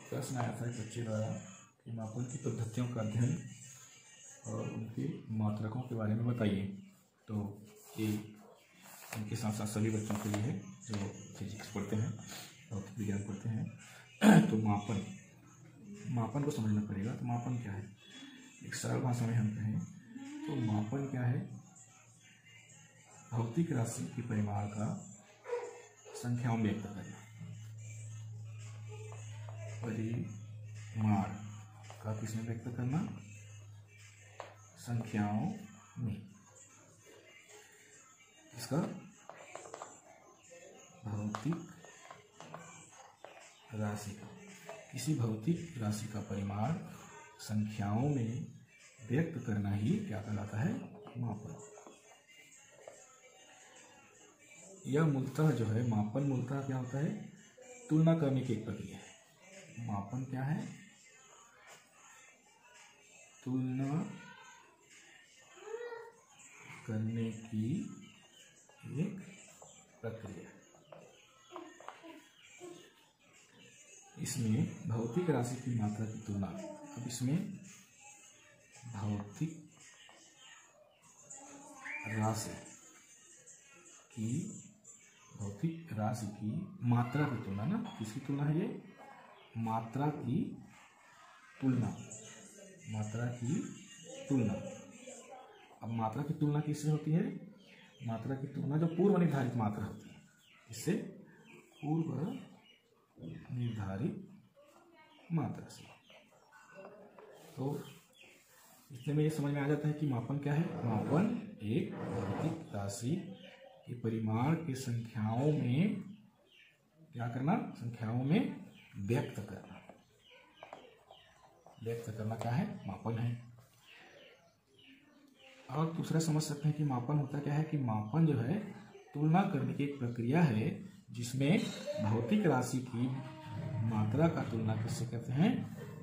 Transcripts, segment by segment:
प्रश्न आया था एक बच्चे द्वारा कि मापन की पद्धतियों का अध्ययन और उनके मात्रकों के बारे में बताइए। तो ये उनके साथ साथ सभी बच्चों के लिए है जो फिजिक्स पढ़ते हैं और विज्ञान पढ़ते हैं। तो मापन को समझना पड़ेगा। तो मापन क्या है, एक सरल भाषा में हम कहें तो मापन क्या है, भौतिक राशि की परिमाण का संख्याओं में व्यक्त करना। परिमाण का किसमें व्यक्त करना, संख्याओं में। इसका भौतिक राशि का, किसी भौतिक राशि का परिमाण संख्याओं में व्यक्त करना ही क्या कहलाता है, मापन। यह मूलतः जो है मापन मूलतः क्या होता है, तुलना करने की एक प्रक्रिया है। मापन क्या है, तुलना करने की एक प्रक्रिया। इसमें भौतिक राशि की मात्रा की तुलना। अब इसमें भौतिक राशि की मात्रा की तुलना, ना किसकी तुलना है ये, मात्रा की तुलना। मात्रा की तुलना। अब मात्रा की तुलना किससे होती है, मात्रा की तुलना जो पूर्व निर्धारित मात्रा होती है, इससे पूर्व निर्धारित मात्रा से। तो इसमें में ये समझ में आ जाता है कि मापन क्या है। मापन एक भौतिक राशि के परिमाण के संख्याओं में क्या करना, संख्याओं में व्यक्त करना। व्यक्त करना क्या है, मापन है। और दूसरा समझ सकते हैं कि मापन होता क्या है कि मापन जो है तुलना करने की एक प्रक्रिया है जिसमें भौतिक राशि की मात्रा का तुलना किससे करते हैं,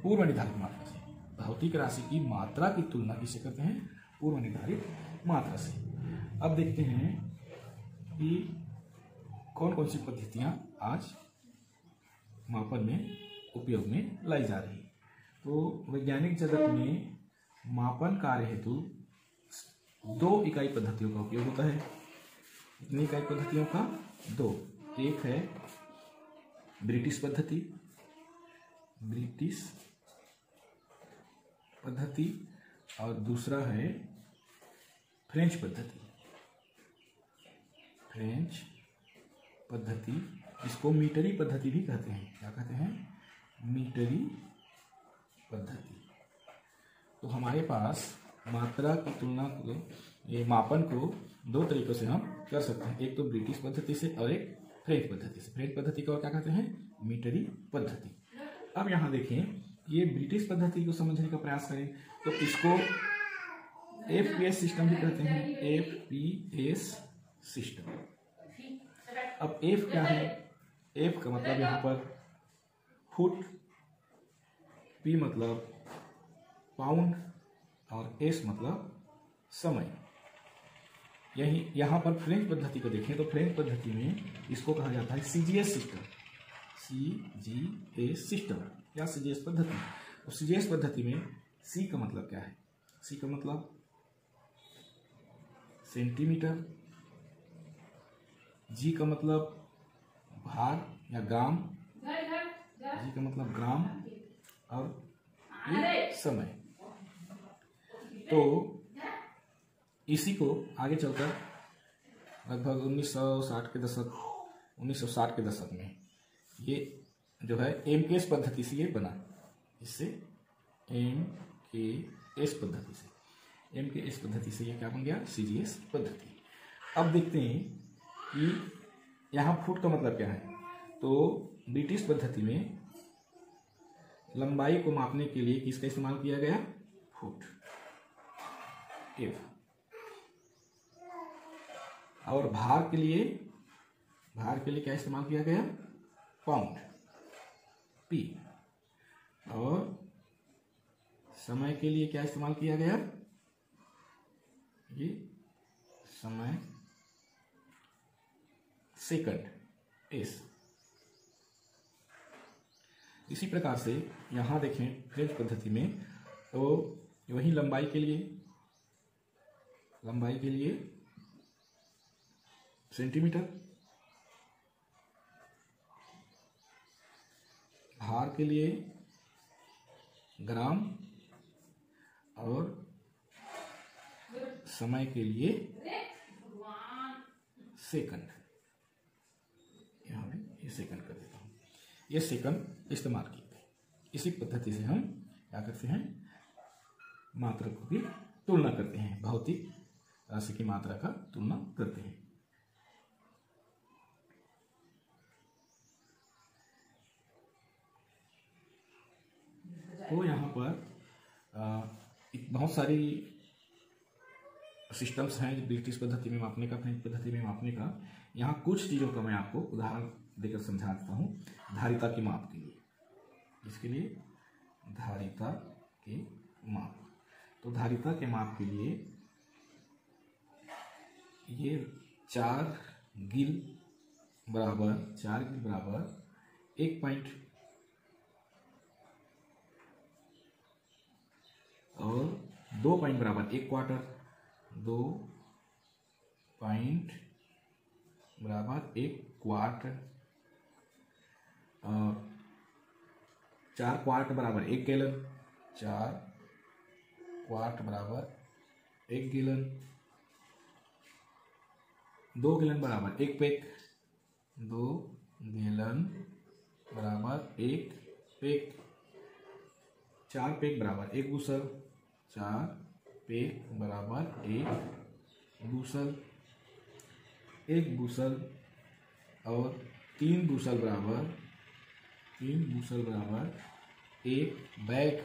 पूर्व निर्धारित मात्रा से। भौतिक राशि की मात्रा की तुलना किससे करते हैं, पूर्व निर्धारित मात्रा से। अब देखते हैं कि कौन कौन सी पद्धतियां आज मापन में उपयोग में लाई जा रही है। तो वैज्ञानिक जगत में मापन कार्य हेतु 2 इकाई पद्धतियों का उपयोग होता है। कितनी इकाई पद्धतियों का, 2। एक है ब्रिटिश पद्धति, और दूसरा है फ्रेंच पद्धति। फ्रेंच पद्धति, इसको मीटरी पद्धति भी कहते हैं। क्या कहते हैं, मीटरी पद्धति। तो हमारे पास मात्रा की तुलना को, ये मापन को 2 तरीकों से हम कर सकते हैं। एक तो ब्रिटिश पद्धति से और एक फ्रेंच पद्धति से। फ्रेंच पद्धति को क्या कहते हैं, मीटरी पद्धति। अब यहाँ देखें, ये ब्रिटिश पद्धति को समझने का प्रयास करें तो इसको FPS सिस्टम भी कहते हैं। FPS system. अब F क्या है, F का मतलब यहाँ पर फुट, P मतलब पाउंड और S मतलब समय। यही यहाँ पर फ्रेंच पद्धति को देखें तो फ्रेंच पद्धति में इसको कहा जाता है CGS सिस्टम। CGS सिस्टम या CGS पद्धति। तो CGS पद्धति में C का मतलब क्या है, C का मतलब सेंटीमीटर, G का मतलब भार या ग्राम, G का मतलब ग्राम, और ये समय। तो इसी को आगे चलकर लगभग 1960 के दशक में ये जो है MKS पद्धति से ये बना। इससे MKS पद्धति से ये क्या बन गया, CGS पद्धति। अब देखते हैं कि यहाँ फुट का मतलब क्या है। तो ब्रिटिश पद्धति में लंबाई को मापने के लिए किसका इस्तेमाल किया गया, फुट, F। और भार के लिए क्या इस्तेमाल किया गया, पाउंड, P। और समय के लिए क्या इस्तेमाल किया गया, ये समय, सेकंड, S। इसी प्रकार से यहाँ देखें फ्रेंच पद्धति में, तो वही लंबाई के लिए सेंटीमीटर, भार के लिए ग्राम और समय के लिए सेकंड। यहाँ भी ये सेकंड कर देता हूँ, ये सेकंड इस्तेमाल किए थे। इसी पद्धति से हम क्या करते हैं, मात्रकों की तुलना करते हैं, भौतिक राशि की मात्रा का तुलना करते हैं। तो यहाँ पर बहुत सारी सिस्टम्स हैं ब्रिटिश पद्धति में मापने का, फ्रेंच पद्धति में मापने का। यहाँ कुछ चीज़ों का मैं आपको उदाहरण देकर समझा देता हूँ। धारिता के माप के लिए, इसके लिए धारिता के माप, तो धारिता के माप के लिए ये 4 गिल बराबर 1 पॉइंट और 2 पॉइंट बराबर 1 क्वार्टर, 2 पॉइंट बराबर 1 क्वार्टर, 4 क्वार्ट बराबर 1 गैलन, 4 क्वार्ट बराबर 1 गैलन, 2 गैलन बराबर 1 पेक, 2 गैलन बराबर 1 पेक, 4 पेक बराबर 1 बूसल, 4 पेक बराबर 1 बूसल, 1 बूसल और 3 बूसल बराबर 1 बैग,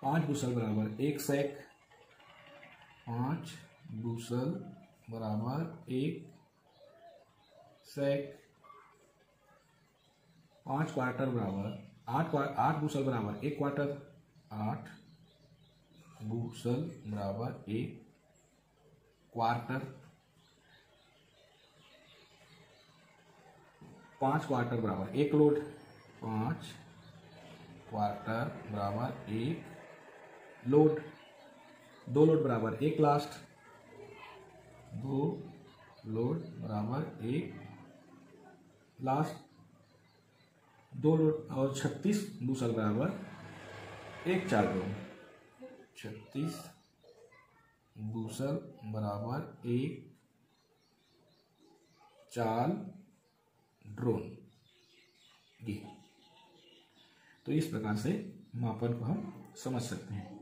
5 बूसल बराबर 1 सैक, 5 बूसल बराबर 1 सैक, 5 क्वार्टर बराबर 8 बूसल बराबर 1 क्वार्टर, 8 बूसल बराबर 1 क्वार्टर, 5 क्वार्टर बराबर 1 लोड, 5 क्वार्टर बराबर 1 लोड, 2 लोड बराबर 1 लास्ट, 2 लोड बराबर 1 लास्ट, 2 लोड और 36 बूसल बराबर 1 चाल ड्रोन, 36 बूसल बराबर 1 चाल ड्रोन। ये तो इस प्रकार से मापन को हम समझ सकते हैं।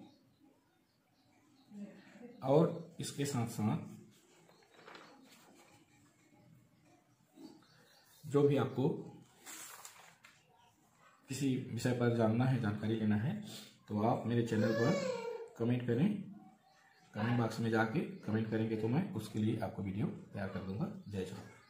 और इसके साथ साथ जो भी आपको किसी विषय पर जानना है, जानकारी लेना है, तो आप मेरे चैनल पर कमेंट करें। कमेंट बॉक्स में जाके कमेंट करेंगे तो मैं उसके लिए आपको वीडियो तैयार कर दूंगा। जय जवान।